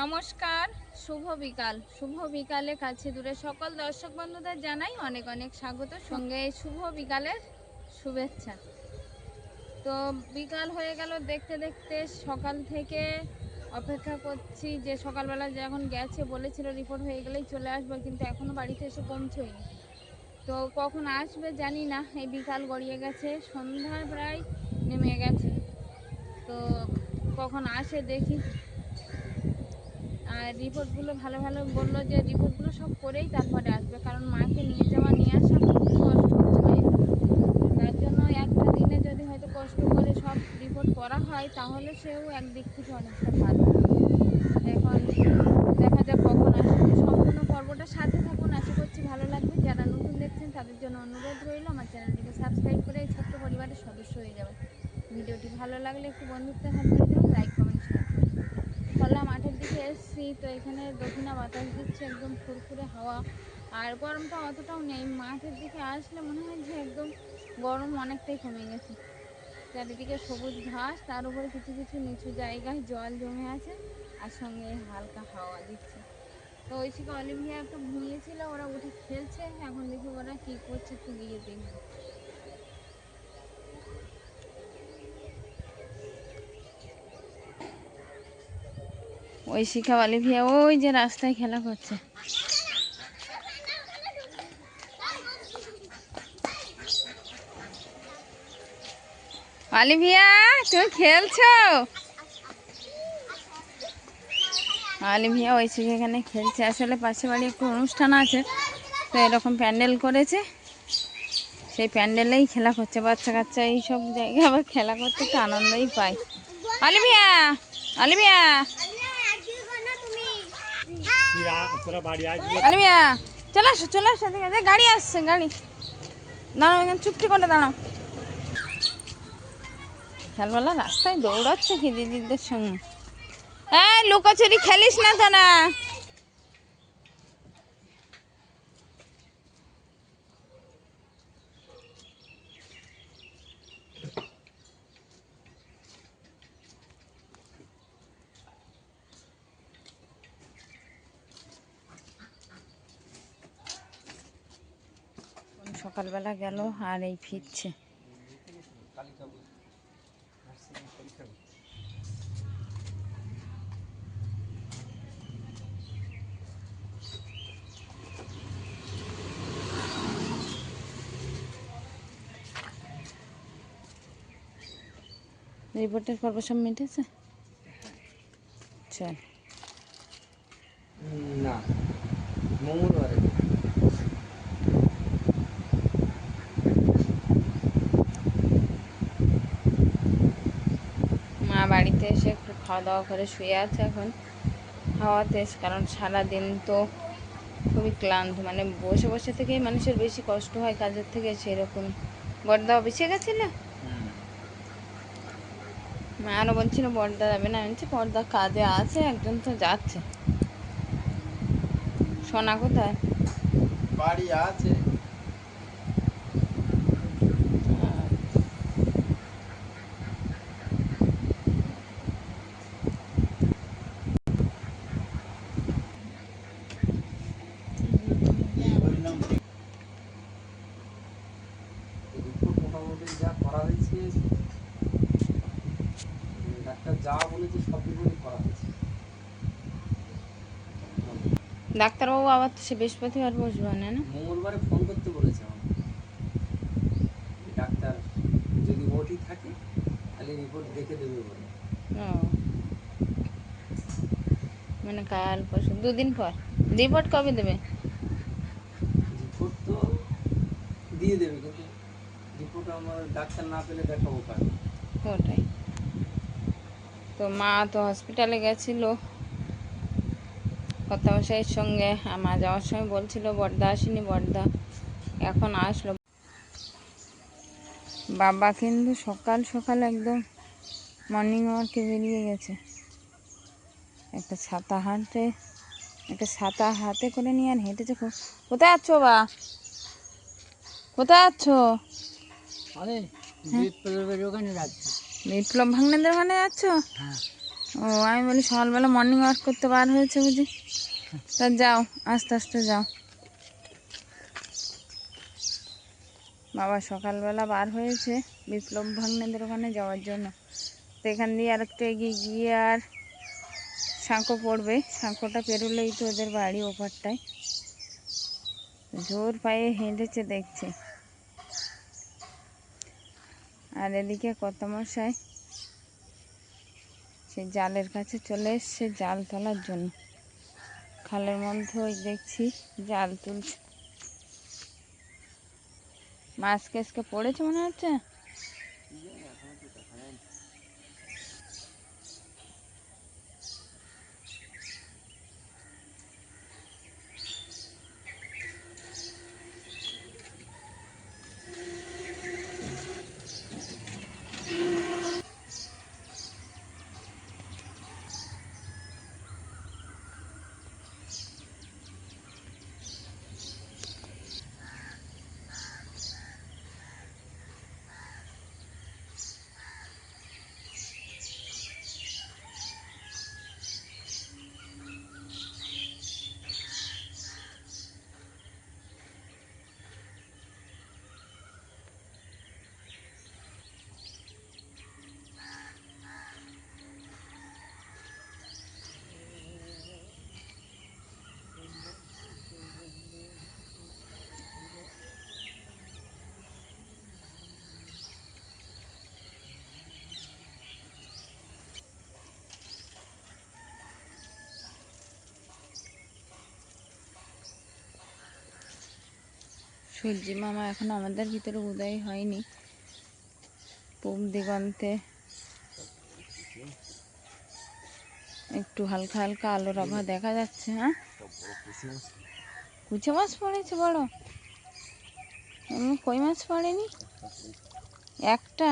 নমস্কার, শুভ বিকাল। শুভ বিকালে কাছে দূরে সকল দর্শক বন্ধুদের জানাই অনেক অনেক স্বাগত, সঙ্গে শুভ বিকালের শুভেচ্ছা। তো বিকাল হয়ে গেল, দেখতে দেখতে সকাল থেকে অপেক্ষা করছি যে সকালবেলা যখন গেছে বলেছিল রিপোর্ট হয়ে গেলেই চলে আসবে, কিন্তু এখনও বাড়িতে এসে পৌঁছয়নি। তো কখন আসবে জানি না। এই বিকাল গড়িয়ে গেছে, সন্ধ্যা প্রায় নেমে গেছে। তো কখন আসে দেখি। আর রিপোর্টগুলো ভালো ভালো বললো যে রিপোর্টগুলো সব করেই তারপরে আসবে, কারণ মাকে নিয়ে যাওয়া নিয়ে আসা খুব কষ্ট হয়। তার জন্য একটা দিনে যদি হয়তো কষ্ট করে সব রিপোর্ট করা হয় তাহলে সেও একদিক থেকে অনেকটা ভালো। এখন দেখা যাক কখন আসে। সম্পূর্ণ পর্বটার সাথে থাকুন, আশা করছি ভালো লাগবে। যারা নতুন দেখছেন তাদের জন্য অনুরোধ রইল আমার চ্যানেলটিকে সাবস্ক্রাইব করে এই ছোট্ট পরিবারের সদস্য হয়ে যাবেন। ভিডিওটি ভালো লাগলে একটু বন্ধুত্বের হাত ধরে দেবেন, লাইক কমেন্ট শেয়ার করুন। খোলা মাঠের দিকে এসেছি, তো এখানে দক্ষিণা বাতাস দিচ্ছে, একদম ফুরফুরে হাওয়া, আর গরমটা অতটাও নেই। মাঠের দিকে আসলে মনে হয় যে একদম গরম অনেকটাই কমে গেছে। চারিদিকে সবুজ ঘাস, তার উপরে কিছু কিছু নিচু জায়গায় জল জমে আছে, আর সঙ্গে হালকা হাওয়া দিচ্ছে। তো ঐশিকা অলিভিয়া একটু ঘুমিয়েছিল, ওরা উঠে খেলছে। এখন দেখি ওরা কি করছে, একটু গিয়ে দেখবো। ঐশিকা অলিভিয়া ওই যে রাস্তায় খেলা করছে। অলিভিয়া, তুমি খেলছো? অলিভিয়া ঐশিকা এখানে খেলছে। আসলে পাশে বাড়ি একটু অনুষ্ঠান আছে, তো এরকম প্যান্ডেল করেছে, সেই প্যান্ডেলেই খেলা করছে। বাচ্চা কাচ্চা এইসব জায়গায় আবার খেলা করতে একটু আনন্দই পায়। অলিভিয়া, অলিভিয়া, অলিভিয়া, চলে আসো চলে আসো, ঠিক আছে? গাড়ি আসছে, গাড়ি। দাঁড়াও এখানে, চুপটি করে দাঁড়াও। খেলবেলা রাস্তায় দৌড়াচ্ছে কি দিদিদের সঙ্গে। হ্যাঁ, লুকোচুরি খেলিস না তো না। সকালবেলা গেল আর এই ফিরছে। রিপোর্টের পর্ব সব মিটেছে? চল। না, মঙ্গলবারে। মা বাড়িতে এসে একটু খাওয়া দাওয়া করে শুয়ে আছে এখন হাওয়াতে, কারণ সারাদিন তো খুবই ক্লান্ত, মানে বসে বসে থেকেই মানুষের বেশি কষ্ট হয় কাজের থেকে, সেরকম। বড়দা অফিসে গেছিল, মা আরও বলছিল বড়দা যাবে না, আমি বড়দা কাজে আছে, একজন তো যাচ্ছে। সোনা কোথায়? বাড়ি আছে। মোটামুটি যা করা হয়েছে, ডাক্তার যা বলেছে সব রিপোর্টই করা হয়েছে। ডাক্তারবাবু আবার তো সে বৃহস্পতিবার বসবে না? মঙ্গলবারে ফোন করতে বলেছে আমাকে ডাক্তার, যদি ওটি থাকে তাহলে রিপোর্ট দেখে দেবে বলে। ও, মানে কাল পরশু দুদিন পর রিপোর্ট কবে দেবে? রিপোর্ট তো দিয়ে দেবে, কিন্তু রিপোর্ট আমার ডাক্তার না পেলে দেখাবো কাকে? ওটাই তো। মা তো হসপিটালে গেছিলো কর্তামশাইয়ের সঙ্গে, মা যাওয়ার সময় বলছিল বড়দা আসেনি, বড়দা এখন আসলো। বাবা কিন্তু সকাল সকাল একদম মর্নিং ওয়ার্কে বেরিয়ে গেছে। একটা ছাতা হাতে করে নিয়ে আর হেঁটেছে। কোথায় আছো বা? কোথায় আছো? আরে ওখানে যাচ্ছি। বিপ্লব ভাগ্নেদের ওখানে যাচ্ছ? হ্যাঁ। ও আমি বলি সকালবেলা মর্নিং ওয়াক করতে বার হয়েছে বুঝি। তা যাও, আস্তে আস্তে যাও। বাবা সকালবেলা বার হয়েছে বিপ্লব ভাগ্নেদের ওখানে যাওয়ার জন্য। তো এখান দিয়ে আরেকটু এগিয়ে গিয়ে আর সাঁকো পড়বে, সাঁকোটা পেরোলেই তো ওদের বাড়ি ওপারটায়। জোর পায়ে হেঁটেছে দেখছে। আর এদিকে কর্তামশাই সে জালের কাছে চলে এসছে জাল তোলার জন্য। খালের মধ্যে ওই দেখছি জাল তুলছে। মাছ কেসকে পড়েছে মনে হচ্ছে। সূর্যি মামা এখন আমাদের ভিতরে উদয় হয়নি। পূব দিগন্তে একটু হালকা হালকা আলোর আভা দেখা যাচ্ছে। হ্যাঁ, কুচে মাছ পড়েছে বড়, এমনি কই মাছ পড়েনি। একটা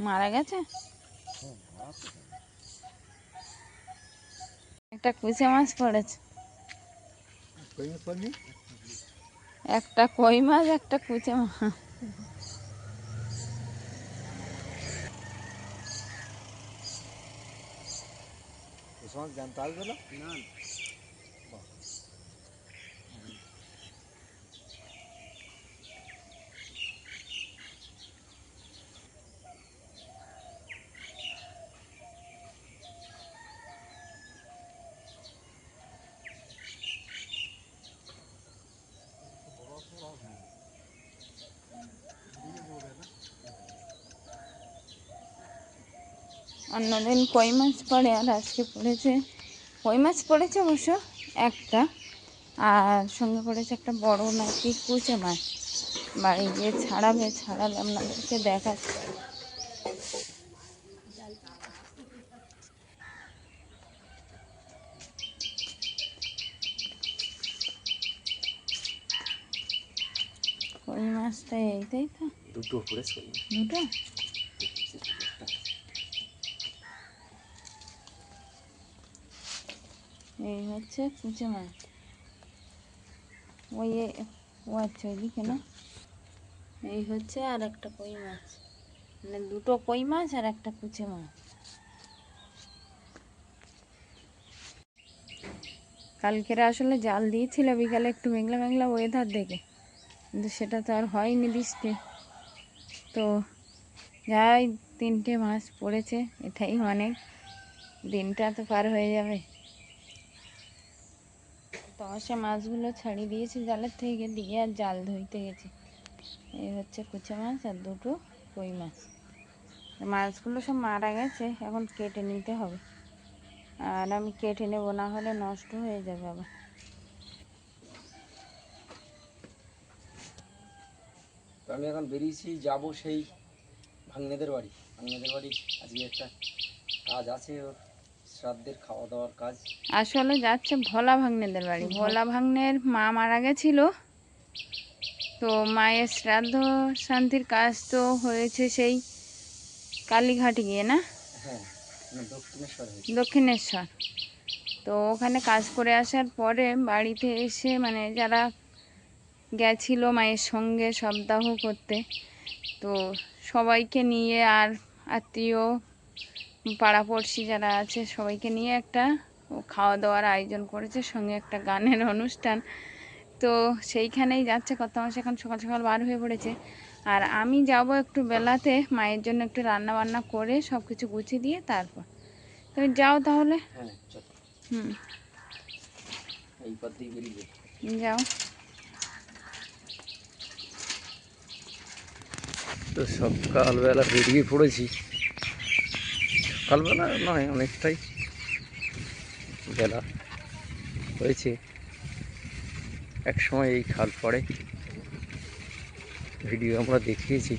মারা গেছে, একটা কুচে মাছ পড়েছে। একটা কই মাছ, একটা কুচে মাছ। জানতে আসবে না। অন্যদিন কই মাছ পড়ে, আর আজকে পড়েছে কই মাছ পড়েছে অবশ্য একটা, আর সঙ্গে পড়েছে একটা বড় নাকি কুচে মাছ। বাড়ি গিয়ে ছাড়াবে, ছাড়ালে আপনাদেরকে দেখাচ্ছি। কই মাছটা এইটাই তো, দুটো পড়েছে। দুটো এই হচ্ছে কুচে মাছ। ওই ও আচ্ছা ওইদিকে না, এই হচ্ছে আর একটা কই মাছ, মানে দুটো কই মাছ আর একটা কুচে মাছ। কালকের আসলে জাল দিয়েছিল বিকালে একটু মেঘলা মেঘলা ওয়েদার দেখে, কিন্তু সেটা তো আর হয়নি বৃষ্টি। তো যাই 3টে মাছ পড়েছে, এটাই অনেক, দিনটা তো পার হয়ে যাবে। তো সে মাছগুলো ছাড়িয়ে দিয়েছি জালের থেকে, দিয়ে আর জাল ধরতে গেছি। এই হচ্ছে কুচে মাছ আর দুটো কই মাছ। মাছগুলো সব মারা গেছে, এখন কেটে নিতে হবে। আর আমি কেটে নেবো, না হলে নষ্ট হয়ে যাবে আবার। আমি এখন বেরিয়েছি, যাব সেই ভাগ্নেদের বাড়ি। ভাগ্নেদের বাড়ি আজকে একটা কাজ আছে, ওর শ্রাদ্ধের খাওয়া দাওয়ার কাজ। আসলে যাচ্ছে ভোলা ভাগ্নেদের বাড়ি। ভোলা ভাগ্নের মা মারা গেছিল, তো মায়ের শ্রাদ্ধ শান্তির কাজ তো হয়েছে সেই কালীঘাট গিয়ে না, হ্যাঁ, দক্ষিণেশ্বর হয়েছে। দক্ষিণেশ্বর। তো ওখানে কাজ করে আসার পরে বাড়িতে এসে, মানে যারা গেছিল মায়ের সঙ্গে সপ্তাহ করতে, তো সবাইকে নিয়ে আর আত্মীয় পাড়াপড়শি যারা আছে সবাইকে নিয়ে একটা খাওয়া দাওয়ার আয়োজন করেছে, সঙ্গে একটা গানের অনুষ্ঠান। তো সেইখানেই যাচ্ছে কত মাস, এখন সকাল সকাল বার হয়ে পড়েছে। আর আমি যাব একটু বেলাতে মায়ের জন্য একটু রান্না বান্না করে সব কিছু গুছিয়ে দিয়ে তারপর। তুমি যাও তাহলে। হ্যাঁ চল, হুম, এই পথ দিয়ে বেরিয়ে যাও। তো সকালবেলা বেরিয়ে পড়েছি। সকালবেলা নয়, অনেকটাই বেলা হয়েছে। এক সময় এই খাল পড়ে, ভিডিও আমরা দেখিয়েছি।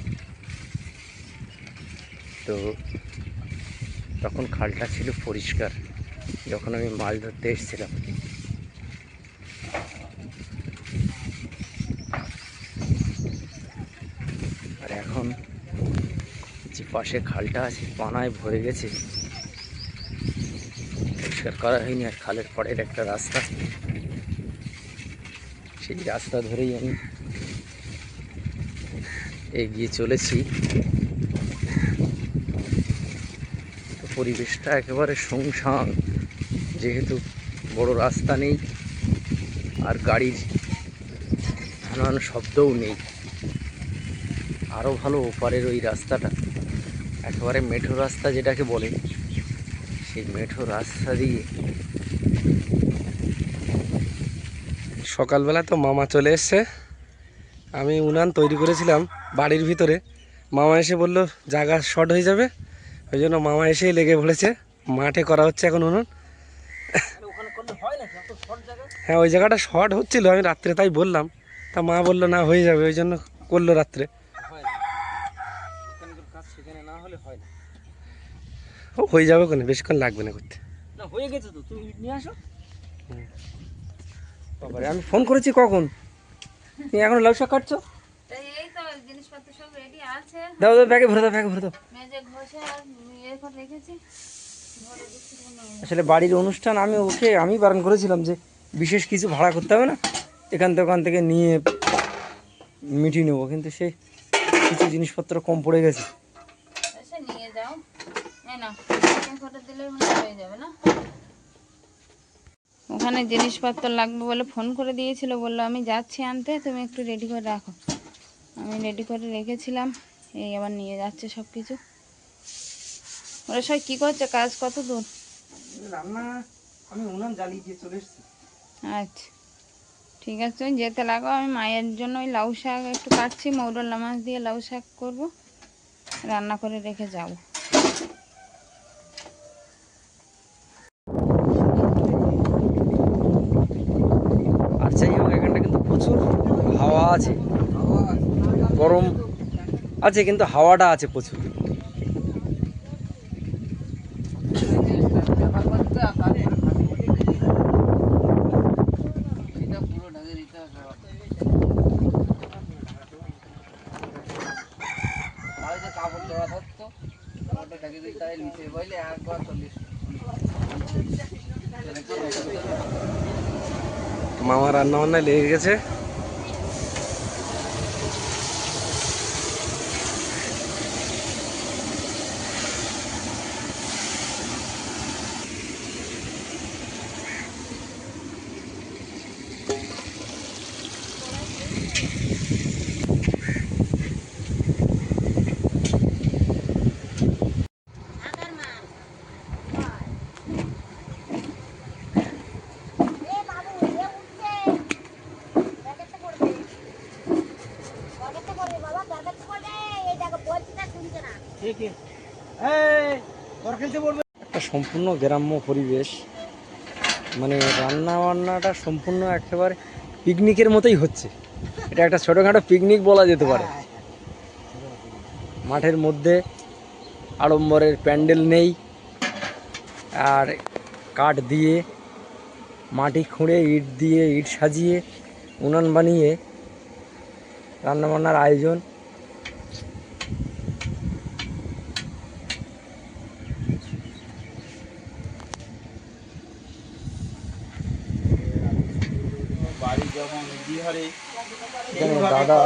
তো তখন খালটা ছিল পরিষ্কার যখন আমি মাছ ধরতে এসেছিলাম। আর এখন যে পাশে খালটা আছে পানায় ভরে গেছে, পরিষ্কার করা হয়নি। আর খালের পরের একটা রাস্তা, সেই রাস্তা ধরেই আমি এগিয়ে চলেছি। তো পরিবেশটা একেবারে শুনশান, যেহেতু বড় রাস্তা নেই আর গাড়ির নানান শব্দও নেই। আরও ভালো ওপারের ওই রাস্তাটা একেবারে মেঠো রাস্তা যেটাকে বলে, সেই মেঠো রাস্তা দিয়ে। সকালবেলা তো মামা চলে এসছে, আমি উনান তৈরি করেছিলাম বাড়ির ভিতরে। মামা এসে বলল জায়গা শর্ট হয়ে যাবে, ওই জন্য মামা এসেই লেগে পড়েছে। মাঠে করা হচ্ছে এখন উনুন। হ্যাঁ, ওই জায়গাটা শর্ট হচ্ছিল, আমি রাত্রে তাই বললাম। তা মা বললো না হয়ে যাবে, ওই জন্য করলো রাত্রে। ও হয়ে যাবে, কোনো বেশিক্ষণ লাগবে না করতে। না হয়ে গেছে তো, তুমি নিয়ে আসো। বাবারে, আমি ফোন করেছি কখন, তুমি এখনো লাউ শাক কাটছো? এই তো জিনিসপত্র সব রেডি আছে, দাও দাও, ব্যাগে ভরে দাও, ব্যাগে ভরে দাও। মেজে ঘষে আর ইয়ে করে রেখেছি। আসলে বাড়ির অনুষ্ঠান, আমি বারণ করেছিলাম যে বিশেষ কিছু ভাড়া করতে হবে না, এখান থেকে ওখান থেকে নিয়ে মিটিয়ে নেবো, কিন্তু সে কিছু জিনিসপত্র কম পড়ে গেছে। এসে নিয়ে যাও, এই না করে দিলে হয়ে যাবে না। ওখানে জিনিসপত্র লাগবে বলে ফোন করে দিয়েছিল, বললো আমি যাচ্ছি আনতে, তুমি একটু রেডি করে রাখো। আমি রেডি করে রেখেছিলাম, এই আবার নিয়ে যাচ্ছে সব কিছু। ওরা সবাই কী করছে, কাজ কত দূর? রান্না আমি উনান জ্বালিয়ে দিয়ে চলে এসেছি। আচ্ছা ঠিক আছে, তুমি যেতে লাগো। আমি মায়ের জন্য ওই লাউ শাক একটু কাটছি, মৌরলা মাছ দিয়ে লাউ শাক করবো, রান্না করে রেখে যাব। আর যাই হোক, এখানটা কিন্তু প্রচুর হাওয়া আছে, গরম আছে কিন্তু হাওয়াটা আছে প্রচুর। মামা রান্না বান্নায় লেগে গেছে। একটা সম্পূর্ণ গ্রাম্য পরিবেশ, মানে রান্না বান্নাটা সম্পূর্ণ একেবারে পিকনিকের মতোই হচ্ছে। এটা একটা ছোটোখাটো পিকনিক বলা যেতে পারে। মাঠের মধ্যে আড়ম্বরের প্যান্ডেল নেই, আর কাঠ দিয়ে মাটি খুঁড়ে ইট দিয়ে ইট সাজিয়ে উনান বানিয়ে রান্নাবান্নার আয়োজন। বাড়ি যখন বিহারে এখানে দাদা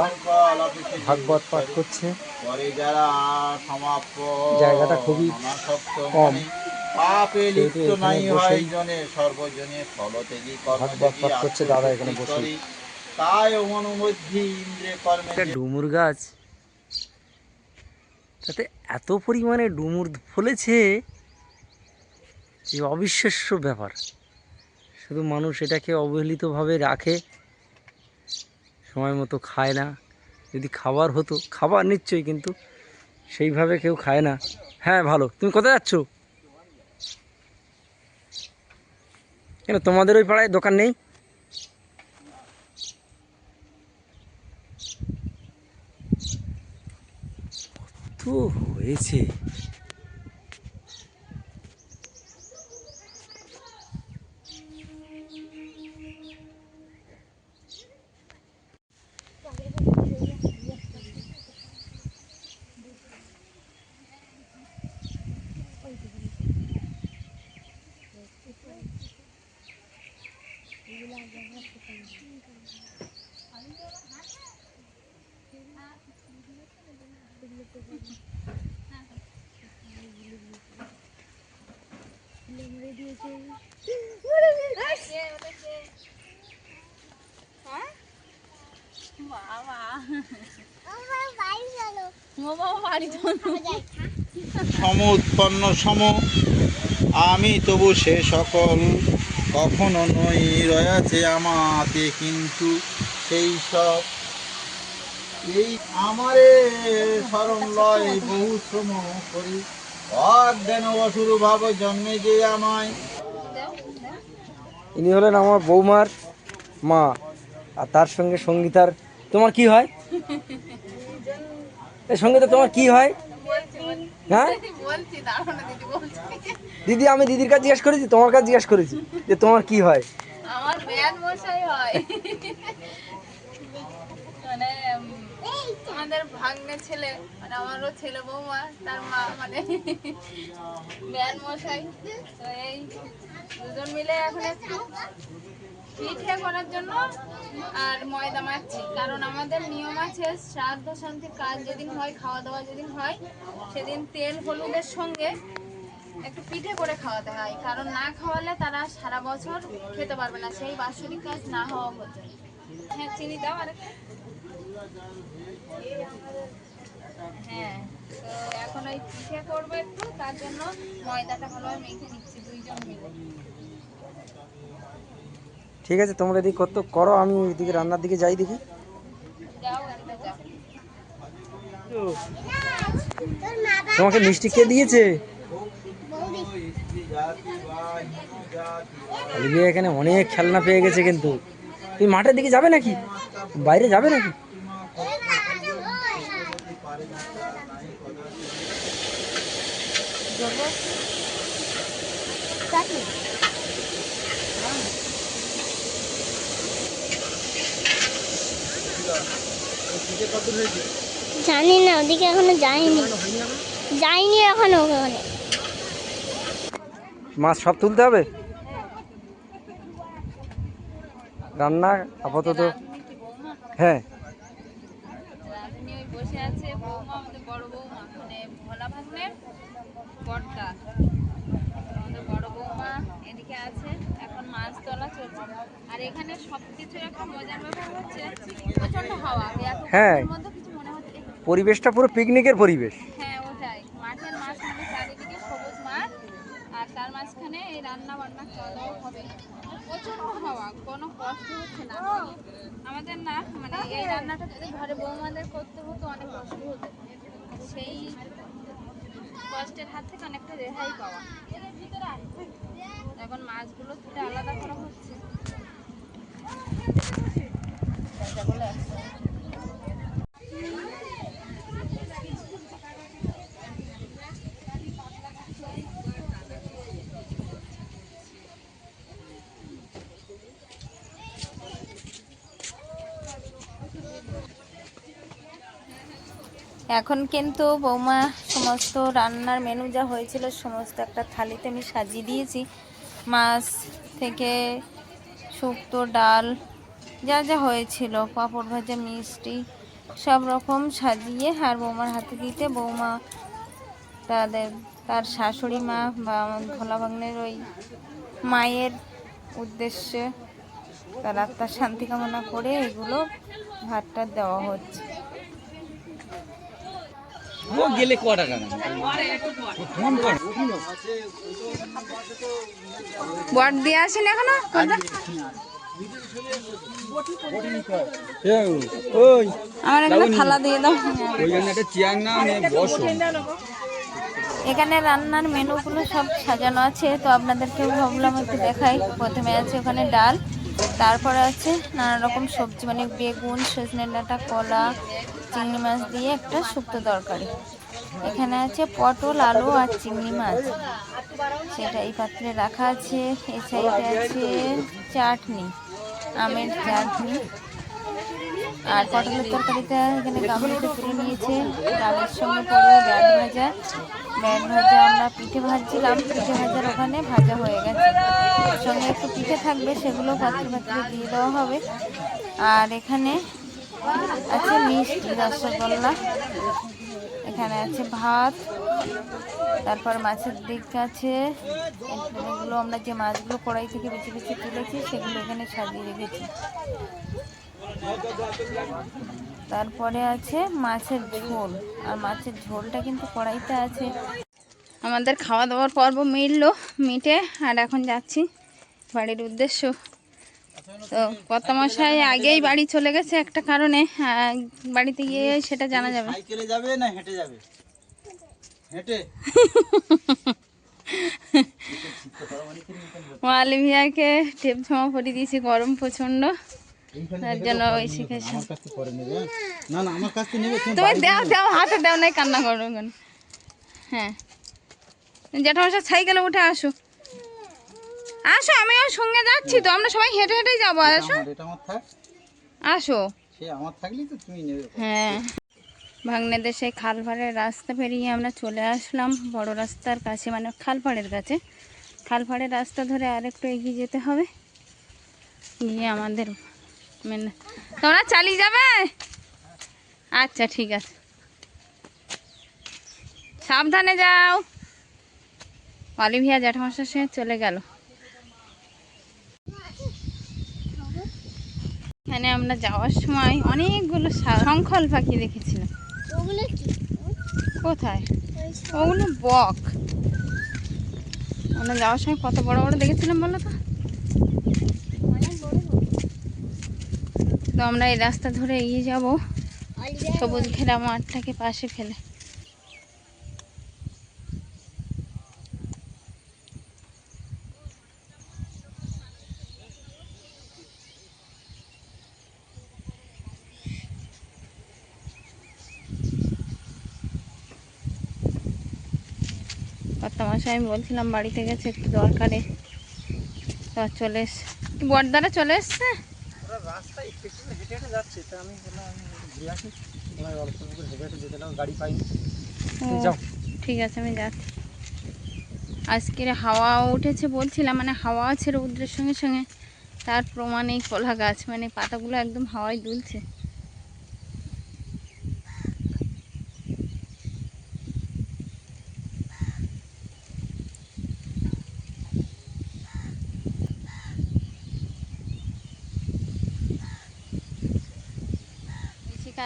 ভাগবত পাঠ করছে। জায়গাটা খুবই কম, সেহেতু এখানে বসেই ভাগবত পাঠ করছে দাদা এখানে বসে। একটা ডুমুর গাছ, তাতে এত পরিমাণে ডুমুর ফলেছে যে অবিশ্বাস্য ব্যাপার। শুধু মানুষ এটাকে অবহেলিতভাবে রাখে, সময় মতো খায় না। যদি খাবার হতো, খাবার নিশ্চয়ই, কিন্তু সেইভাবে কেউ খায় না। হ্যাঁ ভালো। তুমি কোথায় যাচ্ছ? কেন তোমাদের ওই পাড়ায় দোকান নেই? তো হয়েছে। সমুৎপন্ন সম আমি তবু সে সকল, কখনো নই রয়াছে আমাতে কিন্তু সেই সব। এই আমারে স্মরণ লয় বহু শ্রম করি, অজ্ঞান অসুর ভাব জন্মে যে আমায়। ইনি হলেন আমার বৌমার মা, আর তার সঙ্গে সঙ্গীতার। তোমার কি হয়? এই সঙ্গীতা তোমার কি হয়? হ্যাঁ দিদি, আমি দিদির কাছে জিজ্ঞেস করেছি, তোমার কাছে জিজ্ঞেস করেছি যে তোমার কি হয়। আমার বেয়ান মশাই হয়, মানে আমাদের ভাগ্নে ছেলে, মানে আমারও ছেলে বৌমা, তার মা মানে বেয়ান মশাই। তো এই দুজন মিলে এখন একটু পিঠে করার জন্য আর ময়দা মাখছি, কারণ আমাদের নিয়ম আছে শ্রাদ্ধ শান্তির কাজ যেদিন হয়, খাওয়া দাওয়া যেদিন হয়, সেদিন তেল হলুদের সঙ্গে একটু পিঠে করে খাওয়াতে হয়, কারণ না খাওয়ালে তারা সারা বছর খেতে পারবে না, সেই বাৎসরিক কাজ না হওয়া পর্যন্ত। হ্যাঁ চিনি দাও আরেকটা। হ্যাঁ, তো এখন ওই পিঠে করবো একটু, তার জন্য ময়দাটা ভালোভাবে মেখে নিচ্ছি দুইজন মিলে। ঠিক আছে, তোমরা এদিকে কত করো, আমি এদিকে রান্নার দিকে যাই দেখি। যাও এদিকে যাও। তোমাকে মিষ্টি কে দিয়েছে? অলিভিয়া এখানে অনেক খেলনা পেয়ে গেছে, কিন্তু তুমি মাঠের দিকে যাবে নাকি, বাইরে যাবে নাকি? জানি না, ওদিকে এখনো যাইনি এখনো ওখানে। মাছ সব তুলতে হবে রান্না আপাতত। হ্যাঁ রাধুনি ওই বসে আছে, বৌমা আমাদের বড় বৌমা, মানে ভোলা ভাগ্নের বড়টা, আমাদের বড় বৌমা এদিকে আছে। এখন মাছ তোলা চলছে, আর এখানে সবকিছুর একটা মজার ব্যাপার হচ্ছে প্রচন্ড হাওয়া, এত হ্যাঁ, গরমের মধ্যে কিছু মনে হচ্ছে। পরিবেশটা পুরো পিকনিকের পরিবেশ। হ্যাঁ ওটাই, মাঠের মাঝখানে চারিদিকে সবুজ মাঠ, আর তার মাঝখানে এই রান্না বান্না খাওয়া দাওয়া হবে। প্রচন্ড হাওয়া, কোনো কষ্ট হচ্ছে না আমাদের না, মানে এই রান্নাটা যদি ঘরে বৌমাদের করতে হতো অনেক কষ্ট হতো, সেই কষ্টের হাত থেকে অনেকটা রেহাই পাওয়া। এখন মাছগুলো তুলে আলাদা করা হচ্ছে। এখন কিন্তু বৌমা সমস্ত রান্নার মেনু যা হয়েছিল সমস্ত একটা থালিতে আমি সাজিয়ে দিয়েছি। মাছ থেকে শুক্তো, ডাল, যা যা হয়েছিল, পাঁপড় ভাজা, মিষ্টি সব রকম সাজিয়ে আর বৌমার হাতে দিতে, বৌমা তার শাশুড়ি মা বা আমার ভোলা ভাগ্নের ওই মায়ের উদ্দেশ্যে তার আত্মার শান্তি কামনা করে এগুলো ভাতটা দেওয়া হচ্ছে। ও গেলে ক টাকা না বট দিয়ে আসেন এখনো? ওই আমার এখানে থালা দিয়ে দাও। ওইখানে একটা চেয়ার না বসো। এখানে রান্নার মেনুগুলো সব সাজানো আছে, তো আপনাদেরকে ভাবলাম একটু দেখাই। প্রথমে আছে ওখানে ডাল, তারপরে আছে নানা রকম সবজি, মানে বেগুন, সজনে ডাঁটা, কলা, চিংড়ি মাছ দিয়ে একটা শুক্তো তরকারি। এখানে আছে পটল, আলু আর চিংড়ি মাছ, সেটা এই পাত্রে রাখা আছে। এই সাইডে আছে চাটনি, আমের চাটনি। আর পটলের তরকারিটা এখানে গামলিতে তুলে নিয়েছে। ডালের সঙ্গে পড়বে ব্যাট ভাজা। ব্যাট ভাজা আমরা পিঠে ভাজছিলাম, পিঠে ভাজার ওখানে ভাজা হয়ে গেছে। সঙ্গে একটু পিঠে থাকবে, সেগুলো পাত্রে পাত্রে দিয়ে দেওয়া হবে। আর এখানে আছে মিষ্টি, রসগোল্লা। এখানে আছে ভাত, তারপর মাছের দিক আছে। এগুলো আমরা যে মাছগুলো কড়াই থেকে বেছে বেছে তুলেছি সেগুলো এখানে সাজিয়ে রেখেছি। তারপরে আছে মাছের ঝোল, আর মাছের ঝোলটা কিন্তু কড়াইতে আছে। আমাদের খাওয়া দাওয়ার পর্ব মিটে আর এখন যাচ্ছি বাড়ির উদ্দেশ্য। তো কর্তামশাই আগেই বাড়ি চলে গেছে একটা কারণে, বাড়িতে গিয়ে সেটা জানা যাবে। সাইকেলে যাবে না হেঁটে যাবে? হেঁটে। মালিভিয়াকে টেপ জামা পরিয়ে দিয়েছি, গরম প্রচন্ড, তার জন্য ওই শিখেছি। আমার কাছ থেকে পরে নেবে। না না, আমার কাছ থেকে নেবে। তুমি দাও হাতে দাও, নাই কান্না করো কেন? হ্যাঁ, জ্যাঠামশাই সাইকেলে উঠে আসো, আমিও সঙ্গে যাচ্ছি। তো আমরা সবাই হেঁটে হেঁটেই যাবো। আসো এটা আমার থাক, আসো। সে আমার থাকলেই তো তুমি নেবে। হ্যাঁ, ভাগ্নেদের সেই খালপাড়ের রাস্তা পেরিয়ে আমরা চলে আসলাম বড় রাস্তার কাছে, মানে খালপাড়ের কাছে। খালপাড়ের রাস্তা ধরে আরেকটু এগিয়ে যেতে হবে, গিয়ে আমাদের তোমরা চালিয়ে যাবে? আচ্ছা ঠিক আছে, সাবধানে যাও। অলিভিয়া জ্যাঠামশার সঙ্গে চলে গেল। এখানে আমরা যাওয়ার সময় অনেকগুলো শঙ্খল পাখি দেখেছিলাম। কোথায়? ওগুলো বক। আমরা যাওয়ার সময় কত বড় বড় দেখেছিলাম বলো তো। তো আমরা এই রাস্তা ধরে এগিয়ে যাব সবুজ ঘেরা মাঠটাকে পাশে ফেলে। কর্তামশাই আমি বলছিলাম বাড়িতে গেছে একটু দরকারে, তো চলে এসছে। বড়দারা চলে এসছে। রাস্তায় একটু হেঁটে হেঁটে যাচ্ছে, তা আমি বললাম আমি ঘুরে আসি, ওনার অল্প করে হেঁটে হেঁটে যেতে নাও, গাড়ি পাইনি। যাও, ঠিক আছে আমি যাচ্ছি। আজকের হাওয়া উঠেছে বলছিলাম, মানে হাওয়া আছে রৌদ্রের সঙ্গে সঙ্গে, তার প্রমাণ এই কলা গাছ, মানে পাতাগুলো একদম হাওয়ায় দুলছে।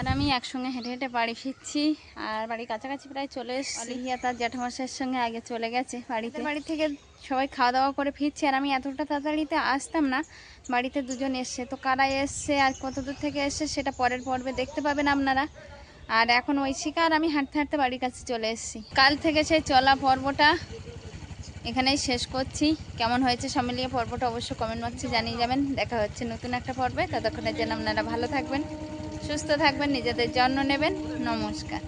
আর আমি একসঙ্গে হেঁটে হেঁটে বাড়ি ফিরছি, আর বাড়ির কাছাকাছি প্রায় চলে এসেছি। অলিভিয়া তার জ্যাঠামশাইয়ের সঙ্গে আগে চলে গেছে বাড়িতে। বাড়ি থেকে সবাই খাওয়া দাওয়া করে ফিরছি, আর আমি এতটা তাড়াতাড়িতে আসতাম না। বাড়িতে দুজন এসছে, তো কারা এসছে আর কত দূর থেকে এসছে সেটা পরের পর্বে দেখতে পাবেন আপনারা। আর এখন ঐশিকা আর আমি হাঁটতে হাঁটতে বাড়ির কাছে চলে এসেছি। কাল থেকে সেই চলা পর্বটা এখানেই শেষ করছি। কেমন হয়েছে সব মিলিয়ে পর্বটা অবশ্যই কমেন্ট বক্সে জানিয়ে যাবেন। দেখা হচ্ছে নতুন একটা পর্বে, ততক্ষণের জন্য আপনারা ভালো থাকবেন, সুস্থ থাকবেন, নিজেদের যত্ন নেবেন। নমস্কার।